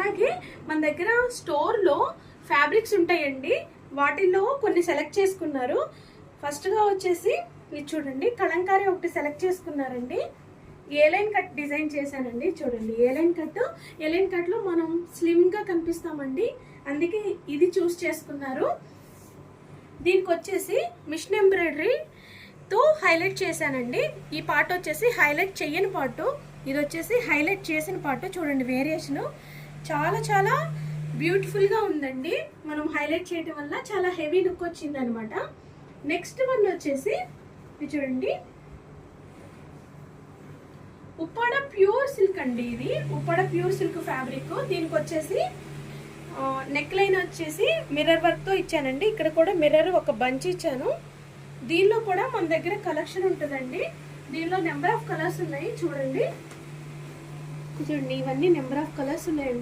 అలాగే మన దగ్గర స్టోర్లో ఫ్యాబ్రిక్స్ ఉంటాయండి, వాటిల్లో కొన్ని సెలెక్ట్ చేసుకున్నారు. ఫస్ట్గా వచ్చేసి ఇది చూడండి, కలంకారీ ఒకటి సెలెక్ట్ చేసుకున్నారండి. ఏ లైన్ కట్ డిజైన్ చేశానండి. చూడండి ఏ లైన్ కట్లో మనం స్లిమ్గా కనిపిస్తామండి, అందుకే ఇది చూస్ చేసుకున్నారు. దీనికి వచ్చేసి మిషన్ ఎంబ్రాయిడరీతో హైలైట్ చేశానండి. ఈ పార్ట్ వచ్చేసి హైలైట్ చేయని పార్ట్, ఇది వచ్చేసి హైలైట్ చేసిన పార్ట్. చూడండి వేరియేషను చాలా చాలా బ్యూటిఫుల్గా ఉందండి. మనం హైలైట్ చేయడం వల్ల చాలా హెవీ లుక్ వచ్చింది అనమాట. నెక్స్ట్ వన్ వచ్చేసి ఇది చూడండి, ఉప్పాడ ప్యూర్ సిల్క్ అండి. ఇది ఉప్పాడ ప్యూర్ సిల్క్ ఫ్యాబ్రిక్. దీనికి వచ్చేసి నెక్ లైన్ వచ్చేసి మిర్రర్ వర్క్తో ఇచ్చానండి. ఇక్కడ కూడా మిర్రర్ ఒక బంచ్ ఇచ్చాను. దీనిలో కూడా మన దగ్గర కలెక్షన్ ఉంటుందండి. దీనిలో నెంబర్ ఆఫ్ కలర్స్ ఉన్నాయి. చూడండి ఇవన్నీ నెంబర్ ఆఫ్ కలర్స్ ఉన్నాయండి.